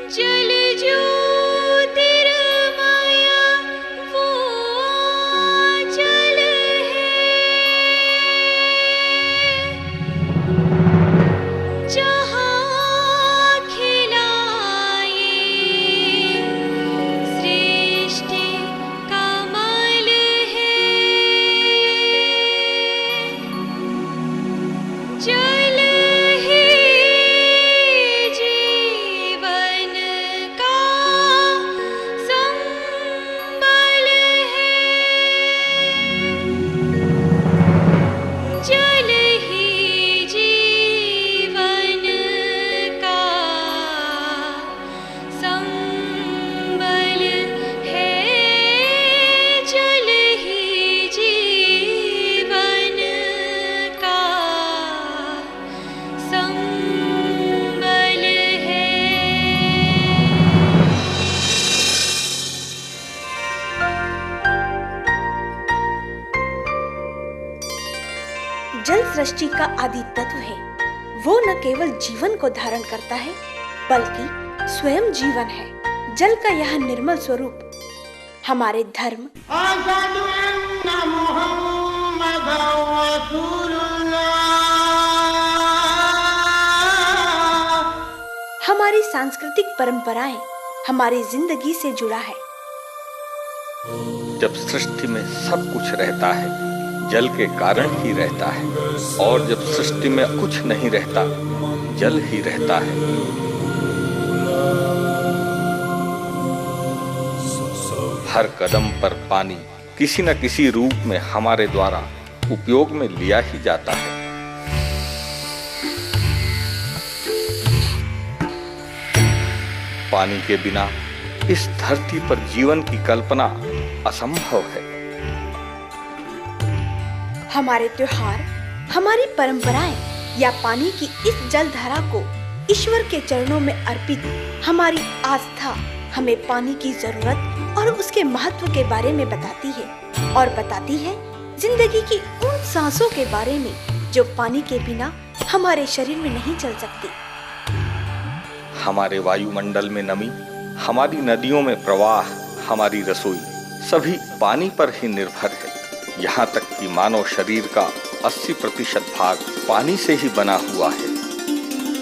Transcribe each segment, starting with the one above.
जल ज्योतिर्मया वो जल है, जहाँ खिलाए सृष्टि कमल है। जल ही जीवन का संबल है, जल ही जीवन का संबल है, जल ही जीवन का संबल है। जल सृष्टि का आदि तत्व है। वो न केवल जीवन को धारण करता है बल्कि स्वयं जीवन है। जल का यह निर्मल स्वरूप हमारे धर्म, हमारी सांस्कृतिक परंपराएं, हमारी जिंदगी से जुड़ा है। जब सृष्टि में सब कुछ रहता है, जल के कारण ही रहता है, और जब सृष्टि में कुछ नहीं रहता, जल ही रहता है। हर कदम पर पानी किसी न किसी रूप में हमारे द्वारा उपयोग में लिया ही जाता है। पानी के बिना इस धरती पर जीवन की कल्पना असंभव है। हमारे त्योहार, हमारी परंपराएं या पानी की इस जलधारा को ईश्वर के चरणों में अर्पित हमारी आस्था हमें पानी की जरूरत और उसके महत्व के बारे में बताती है, और बताती है जिंदगी की उन सांसों के बारे में जो पानी के बिना हमारे शरीर में नहीं चल सकती। हमारे वायुमंडल में नमी, हमारी नदियों में प्रवाह, हमारी रसोई सभी पानी पर ही निर्भर है। यहाँ तक कि मानव शरीर का 80% भाग पानी से ही बना हुआ है।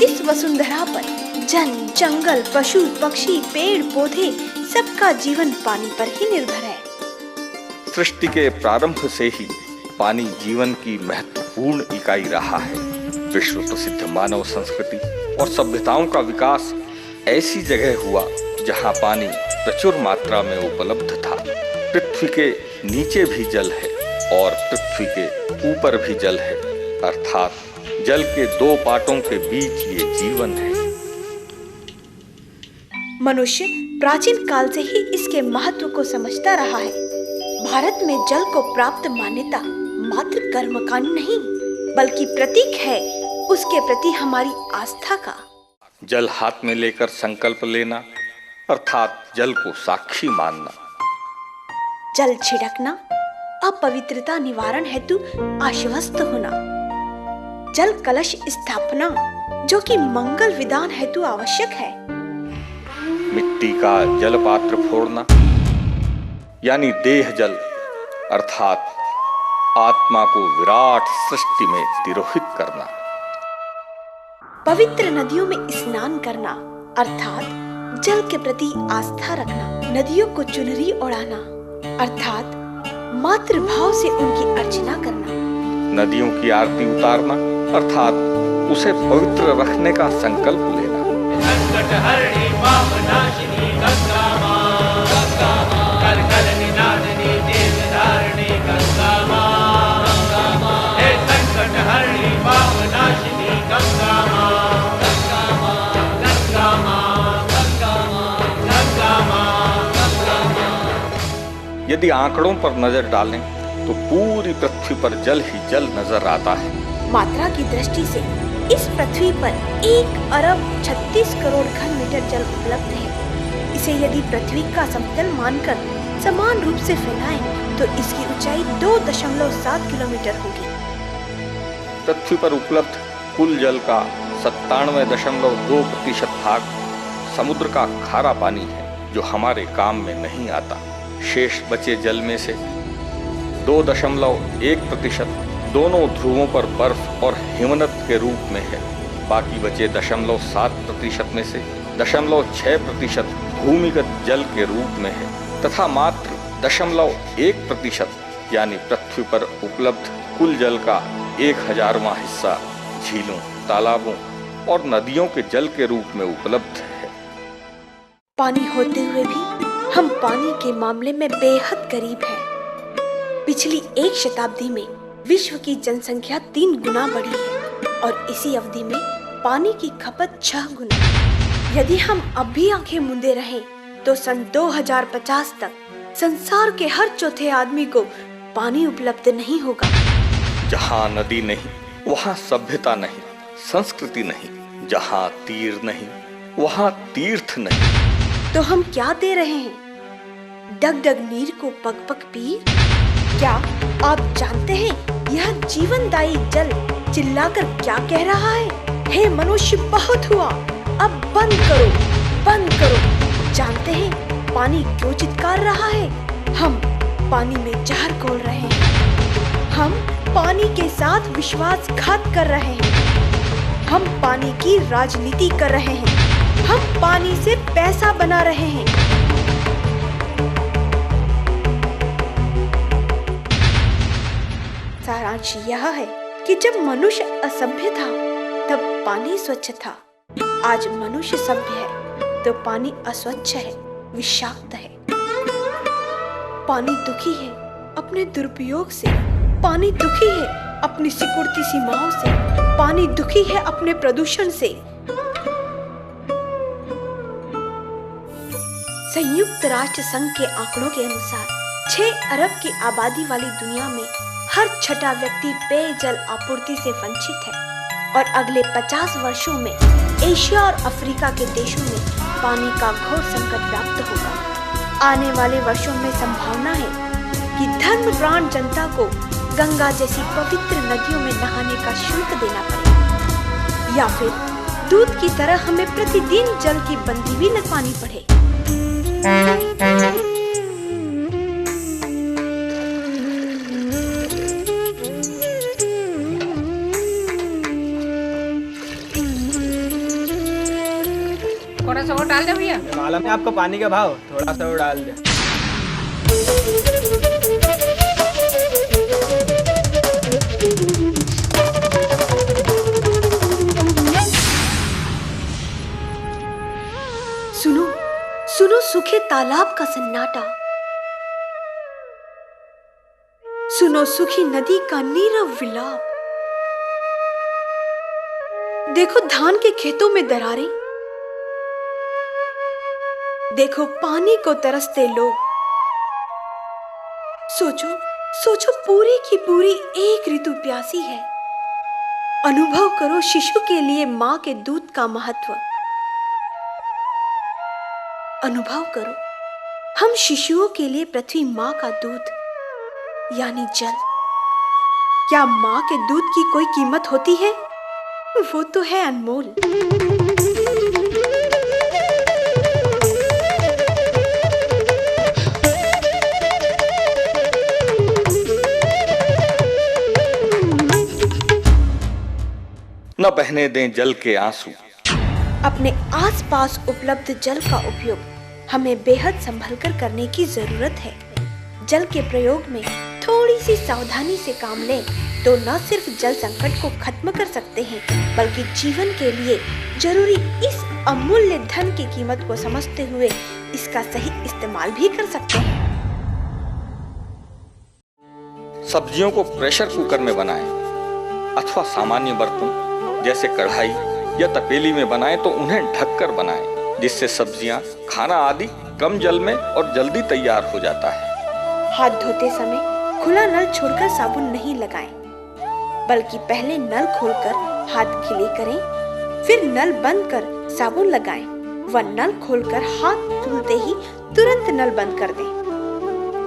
इस वसुंधरा पर जन, जंगल, पशु, पक्षी, पेड़, पौधे सबका जीवन पानी पर ही निर्भर है। सृष्टि के प्रारंभ से ही पानी जीवन की महत्वपूर्ण इकाई रहा है। विश्व प्रसिद्ध मानव संस्कृति और सभ्यताओं का विकास ऐसी जगह हुआ जहाँ पानी प्रचुर मात्रा में उपलब्ध था। पृथ्वी के नीचे भी जल है और पृथ्वी के ऊपर भी जल है, अर्थात जल के दो पाटों के बीच ये जीवन है। मनुष्य प्राचीन काल से ही इसके महत्व को समझता रहा है। भारत में जल को प्राप्त मान्यता मात्र कर्मकांड नहीं बल्कि प्रतीक है उसके प्रति हमारी आस्था का। जल हाथ में लेकर संकल्प लेना अर्थात जल को साक्षी मानना। जल छिड़कना अपवित्रता निवारण हेतु आश्वस्त होना। जल कलश स्थापना जो कि मंगल विधान हेतु आवश्यक है। मिट्टी का जल पात्र फोड़ना यानी देह जल अर्थात आत्मा को विराट सृष्टि में तिरोहित करना। पवित्र नदियों में स्नान करना अर्थात जल के प्रति आस्था रखना। नदियों को चुनरी ओढ़ाना अर्थात मातृभाव से उनकी अर्चना करना। नदियों की आरती उतारना अर्थात उसे पवित्र रखने का संकल्प लेना। संकट हरणी पाप नाशिनी गंगा मां, कल कल निनादनी तेज धारणी गंगा मां, हे संकट हरणी पाप नाशिनी गंगा मां, गंगा मां, गंगा मां, गंगा मां, गंगा मां, गंगा मां। यदि आंकड़ों पर नजर डालें तो पूरी पृथ्वी पर जल ही जल नजर आता है। मात्रा की दृष्टि से इस पृथ्वी पर 1,36 करोड़ घन मीटर जल उपलब्ध है। इसे यदि पृथ्वी का समतल मानकर समान रूप से फैलाएं तो इसकी ऊंचाई 2.7 किलोमीटर होगी। पृथ्वी पर उपलब्ध कुल जल का 97.2% भाग समुद्र का खारा पानी है जो हमारे काम में नहीं आता। शेष बचे जल में से 2.1% दोनों ध्रुवों पर बर्फ और हिमनद के रूप में है। बाकी बचे 0.7% में से 0.6% भूमिगत जल के रूप में है तथा मात्र 0.1% यानी पृथ्वी पर उपलब्ध कुल जल का 1,000वां हिस्सा झीलों, तालाबों और नदियों के जल के रूप में उपलब्ध है। पानी होते हुए भी हम पानी के मामले में बेहद गरीब हैं। पिछली 1 शताब्दी में विश्व की जनसंख्या 3 गुना बढ़ी है और इसी अवधि में पानी की खपत 6 गुना। यदि हम अब भी आंखें मूंदे रहें तो सन 2050 तक संसार के हर चौथे आदमी को पानी उपलब्ध नहीं होगा। जहाँ नदी नहीं वहाँ सभ्यता नहीं, संस्कृति नहीं। जहाँ तीर नहीं वहाँ तीर्थ नहीं। तो हम क्या दे रहे हैं? डग डग नीर को पग पग पीर। क्या आप जानते हैं यह जीवनदायी जल चिल्लाकर क्या कह रहा है? हे मनुष्य, बहुत हुआ, अब बंद करो, बंद करो। जानते हैं पानी क्यों चित्कार रहा है? हम पानी में जहर घोल रहे हैं। हम पानी के साथ विश्वासघात कर रहे हैं। हम पानी की राजनीति कर रहे हैं। हम पानी से पैसा बना रहे हैं। सारांश यह है कि जब मनुष्य असभ्य था तब पानी स्वच्छ था। आज मनुष्य सभ्य है तो पानी अस्वच्छ है, विषाक्त है। पानी दुखी है अपने दुरुपयोग से। पानी दुखी है अपनी सिकुड़ती सीमाओं से। पानी दुखी है अपने प्रदूषण से। संयुक्त राष्ट्र संघ के आंकड़ों के अनुसार 6 अरब की आबादी वाली दुनिया में हर छठा व्यक्ति पेयजल आपूर्ति से वंचित है और अगले 50 वर्षों में एशिया और अफ्रीका के देशों में पानी का घोर संकट व्याप्त होगा। आने वाले वर्षों में संभावना है कि धर्मप्राण जनता को गंगा जैसी पवित्र नदियों में नहाने का शुल्क देना पड़े या फिर दूध की तरह हमें प्रतिदिन जल की बंदी भी लगवानी पड़े। थोड़ा सा और डाल दे भैया। मालूम है आपको पानी का भाव, थोड़ा सा और डाल दे। सुनो सुनो सूखे तालाब का सन्नाटा। सुनो सूखी नदी का नीरव विलाप। देखो धान के खेतों में दरारें। देखो पानी को तरसते लोग। सोचो सोचो पूरी की पूरी एक ऋतु प्यासी है। अनुभव करो शिशु के लिए माँ के दूध का महत्व। अनुभव करो हम शिशुओं के लिए पृथ्वी माँ का दूध यानी जल। क्या माँ के दूध की कोई कीमत होती है? वो तो है अनमोल। न बहने दें जल के आंसू। अपने आसपास उपलब्ध जल का उपयोग हमें बेहद संभलकर करने की जरूरत है। जल के प्रयोग में थोड़ी सी सावधानी से काम लें तो न सिर्फ जल संकट को खत्म कर सकते हैं बल्कि जीवन के लिए जरूरी इस अमूल्य धन की कीमत को समझते हुए इसका सही इस्तेमाल भी कर सकते हैं। सब्जियों को प्रेशर कुकर में बनाएं अथवा सामान्य बर्तन जैसे कढ़ाई या तपेली में बनाएं तो उन्हें ढककर बनाएं, जिससे सब्जियां, खाना आदि कम जल में और जल्दी तैयार हो जाता है। हाथ धोते समय खुला नल छोड़कर साबुन नहीं लगाएं, बल्कि पहले नल खोलकर हाथ गीले करें, फिर नल बंद कर साबुन लगाएं व नल खोलकर हाथ धुलते ही तुरंत नल बंद कर दें।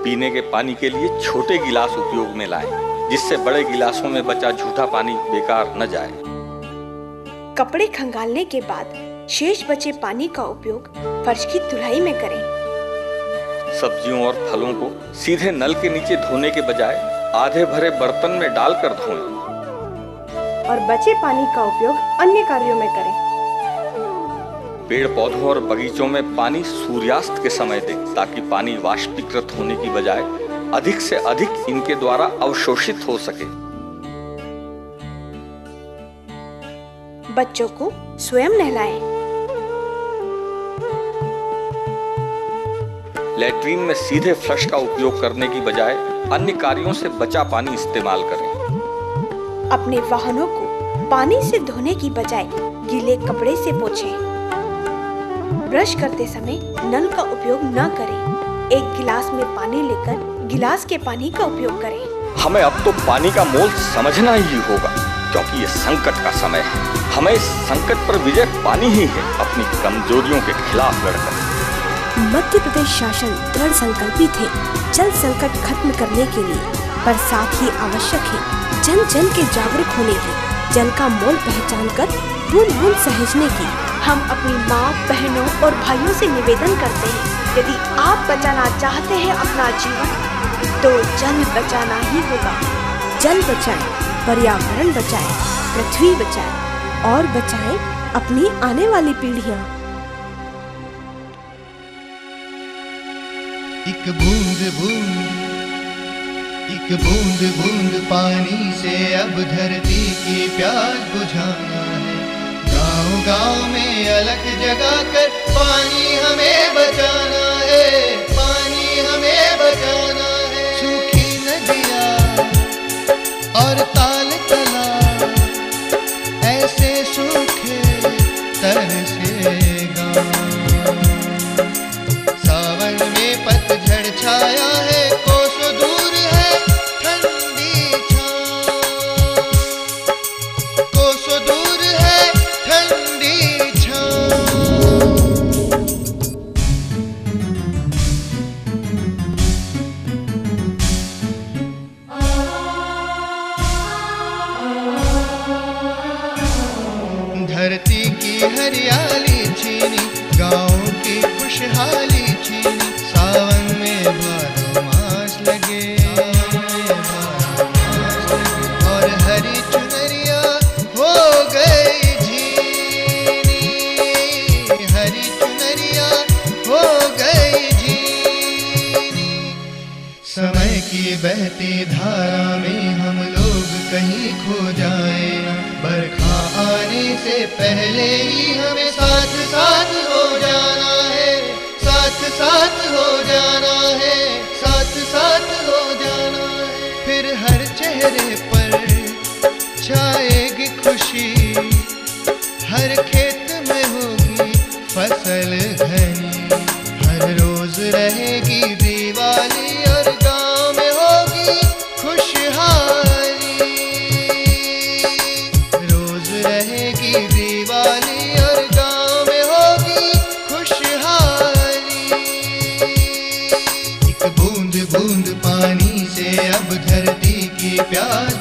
पीने के पानी के लिए छोटे गिलास उपयोग में लाएं, जिससे बड़े गिलासों में बचा झूठा पानी बेकार न जाए। कपड़े खंगालने के बाद शेष बचे पानी का उपयोग फर्श की धुलाई में करें। सब्जियों और फलों को सीधे नल के नीचे धोने के बजाय आधे भरे बर्तन में डालकर धोएं। और बचे पानी का उपयोग अन्य कार्यों में करें। पेड़ पौधों और बगीचों में पानी सूर्यास्त के समय दें ताकि पानी वाष्पीकृत होने की बजाय अधिक से अधिक इनके द्वारा अवशोषित हो सके। बच्चों को स्वयं नहलाएं। लैट्रीन में सीधे फ्लश का उपयोग करने की बजाय अन्य कार्यों से बचा पानी इस्तेमाल करें। अपने वाहनों को पानी से धोने की बजाय गीले कपड़े से पोंछें। ब्रश करते समय नल का उपयोग न करें। एक गिलास में पानी लेकर गिलास के पानी का उपयोग करें। हमें अब तो पानी का मोल समझना ही होगा, क्योंकि ये संकट का समय है। हमें इस संकट पर विजय पानी ही है, अपनी कमजोरियों के खिलाफ लड़कर। मध्य प्रदेश शासन दृढ़ संकल्पित है जल संकट खत्म करने के लिए, पर साथ ही आवश्यक है जन जन के जागरूक होने की, जल का मोल पहचान कर बूंद बूंद सहेजने की। हम अपनी माँ, बहनों और भाइयों से निवेदन करते हैं, यदि आप बचाना चाहते हैं अपना जीवन, तो जल बचाना ही होगा। जल बचाएं, पर्यावरण बचाएं, पृथ्वी बचाएं और बचाएं अपनी आने वाली पीढ़ियां। एक बूंद बूंद पानी से अब धरती की प्यास बुझाना है। गांव गांव में अलग जगा कर पानी हमें बचाना है, पानी हमें बचाना है। सूखी नदियाँ और ताल तालाब ऐसे सूखे तरसेगा। सावन में पतझड़ छाया है, कोसों दूर है ठंडी छाँव, कोसों दूर है ठंडी छाँव। धरती की हरियाली छीनी, गाँव की खुशहाली छीनी। सावन में बारह मास लगे, और हरी चुनरिया हो गई झीनी, हरी चुनरिया हो गई झीनी। समय की बहती धारा में हम लोग कहीं खो जाए, बरखा आने से पहले ही हमें साथ साथ हो जाना है, साथ साथ हो जाना है, साथ साथ हो जाना है। फिर हर चेहरे पर छाएगी खुशी, हर खेत में होगी फसल घनी, हर रोज रहेगी दिवाली और गांव में होगी खुशहाली। रोज रहेगी दिवाली और गांव में होगी खुशहाली। एक बूंद बूंद पानी से अब धरती की प्यास